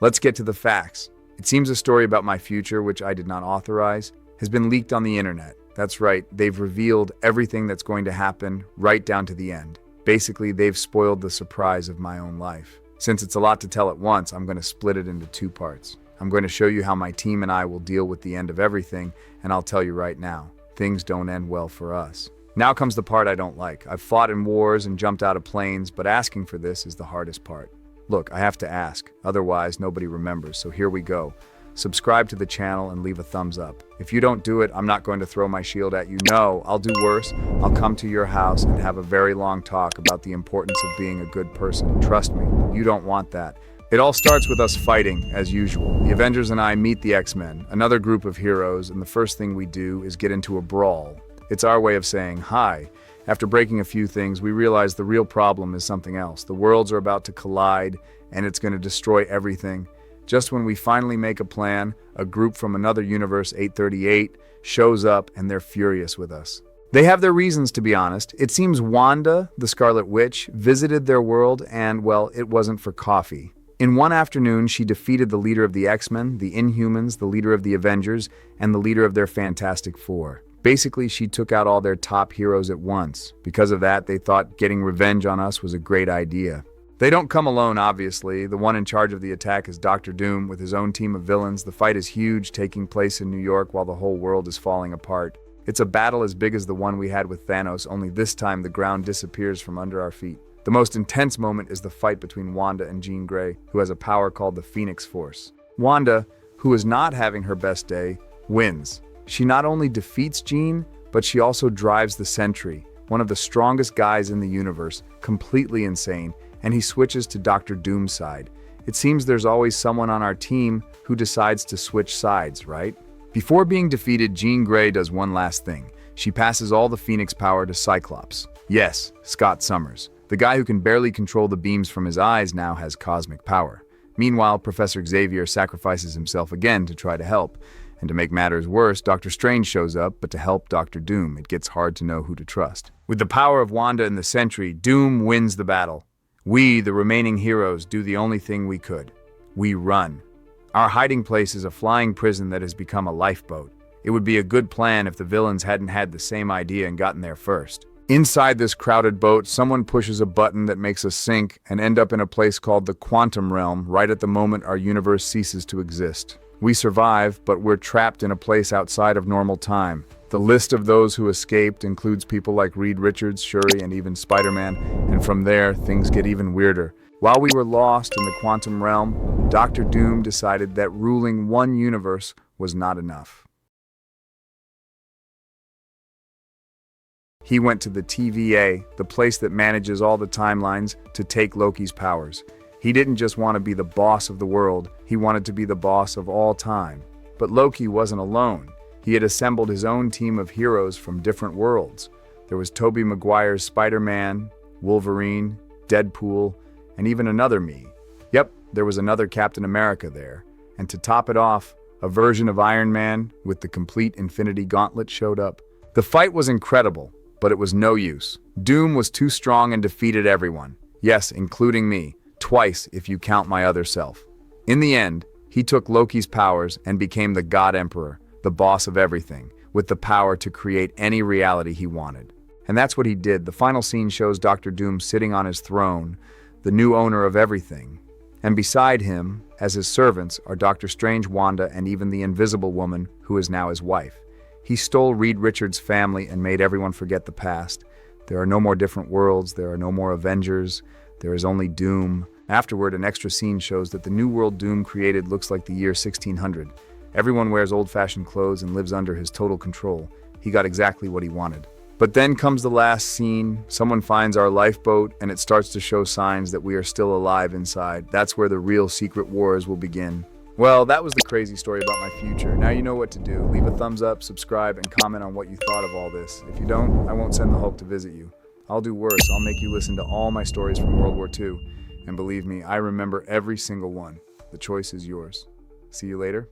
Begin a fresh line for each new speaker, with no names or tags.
Let's get to the facts. It seems a story about my future, which I did not authorize, has been leaked on the internet. That's right, they've revealed everything that's going to happen right down to the end. Basically, they've spoiled the surprise of my own life. Since it's a lot to tell at once, I'm going to split it into two parts. I'm going to show you how my team and I will deal with the end of everything, and I'll tell you right now, things don't end well for us. Now comes the part I don't like. I've fought in wars and jumped out of planes, but asking for this is the hardest part. Look, I have to ask, otherwise nobody remembers, so here we go. Subscribe to the channel and leave a thumbs up. If you don't do it, I'm not going to throw my shield at you. No, I'll do worse. I'll come to your house and have a very long talk about the importance of being a good person. Trust me, you don't want that. It all starts with us fighting, as usual. The Avengers and I meet the X-Men, another group of heroes, and the first thing we do is get into a brawl. It's our way of saying hi. After breaking a few things, we realize the real problem is something else. The worlds are about to collide, and it's going to destroy everything. Just when we finally make a plan, a group from another universe, 838, shows up and they're furious with us. They have their reasons, to be honest. It seems Wanda, the Scarlet Witch, visited their world and, well, it wasn't for coffee. In one afternoon, she defeated the leader of the X-Men, the Inhumans, the leader of the Avengers, and the leader of their Fantastic Four. Basically, she took out all their top heroes at once. Because of that, they thought getting revenge on us was a great idea. They don't come alone, obviously. The one in charge of the attack is Dr. Doom with his own team of villains. The fight is huge, taking place in New York while the whole world is falling apart. It's a battle as big as the one we had with Thanos, only this time the ground disappears from under our feet. The most intense moment is the fight between Wanda and Jean Grey, who has a power called the Phoenix Force. Wanda, who is not having her best day, wins. She not only defeats Jean, but she also drives the Sentry, one of the strongest guys in the universe, completely insane, and he switches to Dr. Doom's side. It seems there's always someone on our team who decides to switch sides, right? Before being defeated, Jean Grey does one last thing. She passes all the Phoenix power to Cyclops. Yes, Scott Summers. The guy who can barely control the beams from his eyes now has cosmic power. Meanwhile, Professor Xavier sacrifices himself again to try to help. And to make matters worse, Doctor Strange shows up, but to help Dr. Doom, it gets hard to know who to trust. With the power of Wanda and the Sentry, Doom wins the battle. We, the remaining heroes, do the only thing we could. We run. Our hiding place is a flying prison that has become a lifeboat. It would be a good plan if the villains hadn't had the same idea and gotten there first. Inside this crowded boat, someone pushes a button that makes us sink and end up in a place called the Quantum Realm right at the moment our universe ceases to exist. We survive, but we're trapped in a place outside of normal time. The list of those who escaped includes people like Reed Richards, Shuri, and even Spider-Man, and from there, things get even weirder. While we were lost in the quantum realm, Dr. Doom decided that ruling one universe was not enough. He went to the TVA, the place that manages all the timelines, to take Loki's powers. He didn't just want to be the boss of the world, he wanted to be the boss of all time. But Loki wasn't alone. He had assembled his own team of heroes from different worlds. There was Tobey Maguire's Spider-Man, Wolverine, Deadpool, and even another me. Yep, there was another Captain America there. And to top it off, a version of Iron Man with the complete Infinity Gauntlet showed up. The fight was incredible, but it was no use. Doom was too strong and defeated everyone. Yes, including me. Twice if you count my other self. In the end, he took Loki's powers and became the God Emperor, the boss of everything, with the power to create any reality he wanted. And that's what he did. The final scene shows Dr. Doom sitting on his throne, the new owner of everything. And beside him, as his servants, are Dr. Strange, Wanda, and even the Invisible Woman, who is now his wife. He stole Reed Richards' family and made everyone forget the past. There are no more different worlds, there are no more Avengers, there is only Doom. Afterward, an extra scene shows that the new world Doom created looks like the year 1600. Everyone wears old-fashioned clothes and lives under his total control. He got exactly what he wanted. But then comes the last scene. Someone finds our lifeboat, and it starts to show signs that we are still alive inside. That's where the real secret wars will begin. Well, that was the crazy story about my future. Now you know what to do. Leave a thumbs up, subscribe, and comment on what you thought of all this. If you don't, I won't send the Hulk to visit you. I'll do worse. I'll make you listen to all my stories from World War II. And believe me, I remember every single one. The choice is yours. See you later.